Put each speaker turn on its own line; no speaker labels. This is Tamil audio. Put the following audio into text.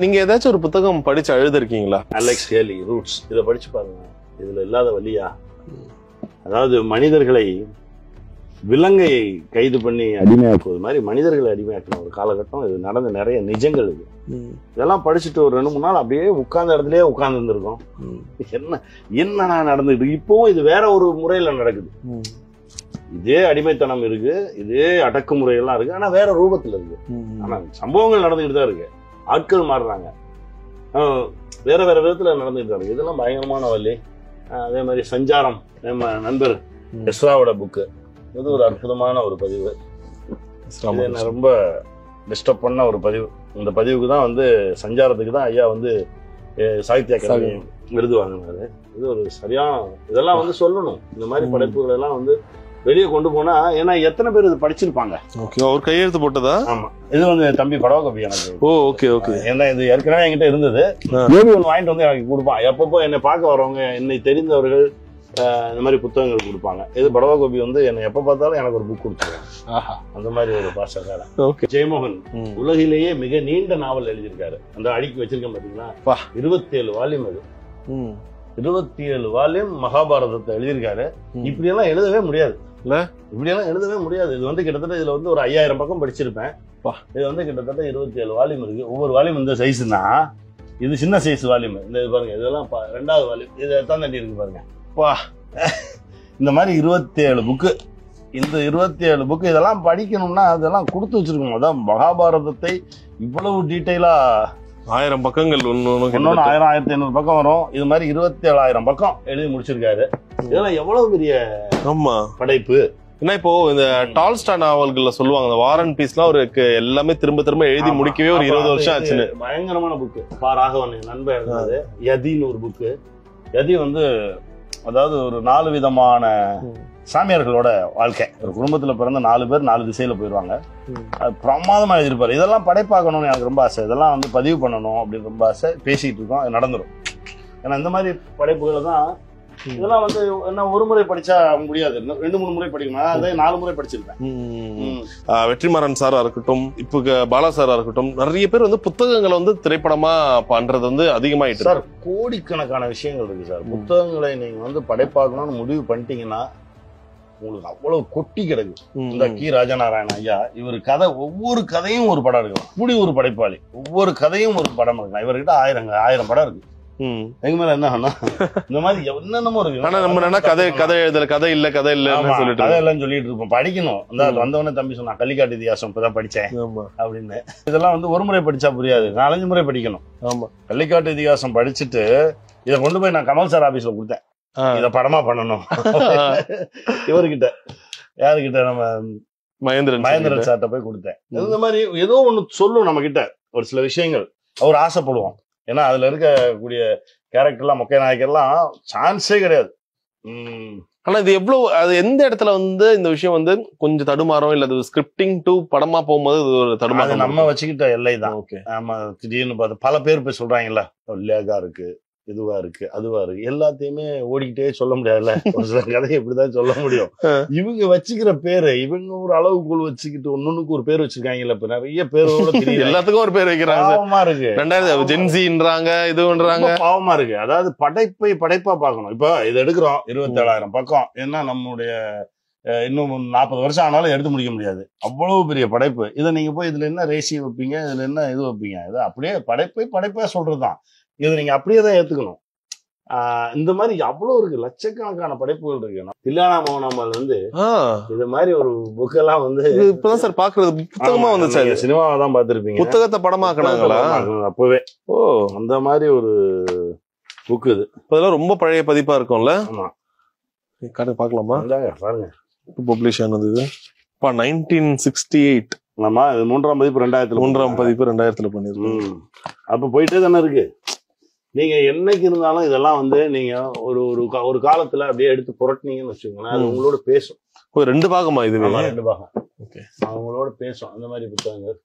நீங்க ஏதாச்சும் ஒரு புத்தகம் படிச்சு அழுதுருக்கீங்களா?
அலெக்ஸ் ஹேலி ரூட்ஸ், இதை படிச்சு பாருங்க. இதுல இல்லாத வழியா? அதாவது மனிதர்களை விலங்கை கைது பண்ணி அடிமையாக்குவது மாதிரி மனிதர்களை அடிமையாக்கின ஒரு காலகட்டம். இது நடந்த நிறைய நிஜங்கள். இது இதெல்லாம் படிச்சுட்டு ஒரு 2-3 நாள் அப்படியே உட்கார்ந்த இடத்துலயே உட்கார்ந்து இருந்திருக்கோம். என்ன நடந்துட்டு இப்பவும் இது வேற ஒரு முறையில நடக்குது. இதே அடிமைத்தனம் இருக்கு, இதே அடக்குமுறைகள்லாம் இருக்கு, ஆனா வேற ரூபத்துல இருக்கு. ஆனா சம்பவங்கள் நடந்துகிட்டு தான் இருக்கு, ஆட்கள் மாறுறாங்க, வேற வேற விதத்துல நடந்துகிட்டு தான் இருக்கு. இதெல்லாம் பயங்கரமான வழி. அதே மாதிரி சஞ்சாரம், நம்ம நண்பர் எஸ்ராவோட புக்கு, இது ஒரு அற்புதமான ஒரு பதிவு. என்ன ரொம்ப டிஸ்டர்ப் பண்ண ஒரு பதிவு. இந்த பதிவுக்கு தான் வந்து சஞ்சாரத்துக்கு தான் ஐயா வந்து சாகித்ய அகாடமி விருது வாங்கினாரு. இது ஒரு சரியான, இதெல்லாம் வந்து சொல்லணும். இந்த மாதிரி படைப்புகள் எல்லாம் வந்து வெளியே கொண்டு போனா, ஏன்னா எத்தனை பேர் இது படிச்சிருப்பாங்க.
ஒரு கையெழுத்து போட்டதா? ஆமா,
இது வந்து தம்பி படவகப்பி எனக்கு.
Okay okay.
ஏன்னா இது ஏற்கனவே என்கிட்ட இருந்தது. ஒன்று வாங்கிட்டு வந்து எனக்கு கொடுப்பான். எப்பப்போ என்னை பார்க்க வரவங்க, என்னை தெரிந்தவர்கள் இந்த மாதிரி புத்தகங்கள் கொடுப்பாங்க. இது படவகோபி வந்து என்னை எப்ப பார்த்தாலும் எனக்கு ஒரு புக் கொடுத்துருவாங்க. அந்த மாதிரி ஒரு பாஷக்காரன். ஜெயமோகன் உலகிலேயே மிக நீண்ட நாவல் எழுதியிருக்காரு. அந்த அடிக்கி வச்சிருக்கேன் பாத்தீங்களா, 27 வால்யூம். அது 27 வால்யூம் மகாபாரதத்தை எழுதியிருக்காரு. இப்படியெல்லாம் எழுதவே முடியாது. இப்படியெல்லாம் எழுதவே முடியாது. இது வந்து கிட்டத்தட்ட இதுல வந்து ஒரு 5000 பக்கம் படிச்சிருப்பேன். இது வந்து கிட்டத்தட்ட 27 வால்யூம் இருக்கு. ஒவ்வொரு வால்யூம் இந்த சைஸ்னா, இது சின்ன சைஸ் வால்யூம். இந்த பாருங்க, இதெல்லாம் 2வது வால்யூம். இது எத்தான் தண்டி இருக்கு பாருங்க. இந்த மாதிரி 27 புக்கு. இந்த 27 புக்கு இதெல்லாம் படிக்கணும்னா அதெல்லாம் கொடுத்து வச்சிருக்கணும். அதான் மகாபாரதத்தை இவ்வளவு டீட்டெயிலா
1000 பக்கங்கள், ஒன்னு
1000-1500 பக்கம் வரும். இது மாதிரி 27,000 பக்கம் எழுதி முடிச்சிருக்காரு. இதெல்லாம் எவ்வளவு பெரிய படைப்பு.
ஏன்னா இப்போ இந்த டால்ஸ்டா நாவல்கள்ல சொல்லுவாங்க, வாரன் பீஸ்லாம் ஒரு எல்லாமே திரும்ப திரும்ப எழுதி முடிக்கவே ஒரு 20 வருஷம் ஆச்சுன்னு.
பயங்கரமான புக்கு. ராகவன் நண்பர் எழுதினது. யதின்னு ஒரு புக்கு. யதி வந்து அதாவது ஒரு 4 விதமான சாமியார்களோட வாழ்க்கை. ஒரு குடும்பத்துல பிறந்த 4 பேர் 4 திசையில போயிடுவாங்க. அது பிரமாதமா எழுதியிருப்பாரு. இதெல்லாம் படைப்பாக்கணும்னு எனக்கு ரொம்ப ஆசை. இதெல்லாம் வந்து பதிவு பண்ணணும் அப்படின்னு ரொம்ப ஆசை. பேசிட்டு இருக்கோம், அது நடந்துடும். ஏன்னா இந்த மாதிரி படைப்புகளை தான், இதெல்லாம் வந்து என்ன ஒரு முறை படிச்சா முடியாது, 2-3 முறை படிக்கணும். அதே 4 முறை படிச்சிருப்பேன்.
வெற்றிமாறன் சாரா இருக்கட்டும், இப்ப பாலா சாரா இருக்கட்டும், நிறைய பேர் வந்து புத்தகங்களை வந்து திரைப்படமா பண்றது வந்து அதிகமாயிட்டு
சார். கோடிக்கணக்கான விஷயங்கள் இருக்கு சார். புத்தகங்களை நீங்க வந்து படைப்பாக்கணும்னு முடிவு பண்ணிட்டீங்கன்னா உங்களுக்கு அவ்வளவு கொட்டி கிடக்கு. இந்த கி ராஜநாராயண ஐயா, இவர் கதை, ஒவ்வொரு கதையும் ஒரு படம் எடுக்கலாம். இப்படி ஒரு படைப்பாளி, ஒவ்வொரு கதையும் ஒரு படம் எடுக்கலாம். இவர்கிட்ட 1000 படம் இருக்கு. எங்க மேல என்ன இந்த மாதிரி என்னென்னமோ இருக்கு.
ஆனா நம்ம என்ன கதை எழுதல, கதை இல்ல சொல்லிட்டு
கதை இல்லன்னு சொல்லிட்டு இருப்போம். படிக்கணும். வந்தவொடனே தம்பி சொன்னா கள்ளிக்காட்டு இதிகாசம் இப்பதான் படிச்சேன் அப்படின்னு. இதெல்லாம் வந்து ஒரு முறை படிச்சா புரியாது, 4-5 முறை படிக்கணும். ஆமா, கள்ளிக்காட்டு இதிகாசம் படிச்சுட்டு இதை கொண்டு போய் நான் கமல் சார் ஆபீஸ்ல கொடுத்தேன். இத படமா பண்ணணும். இவர்கிட்ட, யாருக்கிட்ட, நம்ம மகேந்திரன் சார்ட்ட போய் கொடுத்தேன். இந்த மாதிரி ஏதோ ஒண்ணு சொல்லும் நம்ம கிட்ட ஒரு சில விஷயங்கள். அவர் ஆசைப்படுவோம். ஏன்னா அதுல இருக்கக்கூடிய கேரக்டர்லாம், மொக்கை நாயக்கர்லாம் சான்ஸே கிடையாது.
ஆனா இது எவ்வளவு, அது எந்த இடத்துல வந்து இந்த விஷயம் வந்து கொஞ்சம் தடுமாறும், இல்ல அது ஸ்கிரிப்டிங் டு படமா போகும்போது இது ஒரு தடுமாறும்.
நம்ம வச்சுக்கிட்ட எல்லை தான். ஆமா, திடீர்னு பார்த்து பல பேர் போய் சொல்றாங்கல்ல, லேகா இருக்கு, இதுவா இருக்கு, அதுவா இருக்கு, எல்லாத்தையுமே ஓடிக்கிட்டே சொல்ல முடியாதுல்ல. ஒரு சில கதையை இப்படிதான் சொல்ல முடியும். இவங்க வச்சுக்கிற பேரு, இவங்க ஒரு அளவுக்குள் வச்சுக்கிட்டு ஒன்னொன்னுக்கு ஒரு பேர் வச்சிருக்காங்கல்ல. இப்ப நிறைய பேரோட தெரியும், எல்லாத்துக்கும் ஒரு பேர் வைக்கிறாங்க. பாவமா இருக்கு. 2000 ஜென்சின்றாங்க, இதுன்றாங்க. பாவமா இருக்கு. அதாவது படைப்பா பார்க்கணும். இப்ப இதை எடுக்கிறோம் 27,000 பக்கம். ஏன்னா நம்முடைய இன்னும் 40 வருஷம் ஆனாலும் எடுத்து முடிக்க முடியாது. அவ்வளவு பெரிய படைப்பு. இதை நீங்க போய் இதுல என்ன ரேசி வைப்பீங்க, இதுல என்ன இது வைப்பீங்க? இது அப்படியே படைப்பா சொல்றதுதான். இதை நீங்க அப்படியே தான் ஏத்துக்கணும். இந்த மாதிரி அவ்வளவு இருக்கு, லட்சக்கணக்கான படைப்புகள் இருக்கு. தில்லானா மோகனாம்பாள் வந்து இது மாதிரி ஒரு புக் எல்லாம் வந்து
இப்பதான் சார் பாக்குறது, புத்தகமா வந்துச்சு.
சினிமாவை தான் பாத்துருப்பீங்க,
புத்தகத்தை படமாக்குனாங்களா
அப்பவே. அந்த மாதிரி ஒரு புக் இது.
அதெல்லாம் ரொம்ப பழைய பதிப்பா இருக்கும்ல. ஆமா, பாக்கலாமா?
பாருங்க,
பப்ளிஷ் ஆனது 1968.
ஆமா, இது 3ஆம் பதிப்பு
2000 பண்ணிருக்கோம்.
அப்ப போயிட்டே தானே இருக்கு. நீங்க என்னைக்கு இருந்தாலும் இதெல்லாம் வந்து நீங்க ஒரு காலத்துல அப்படியே எடுத்து புரட்டினீங்கன்னு வச்சுக்கோங்களேன், அது உங்களோட பேசும்.
2 பாகமா? இது
2 பாகம். அவங்களோட பேசும் அந்த மாதிரி புத்தகங்கள்.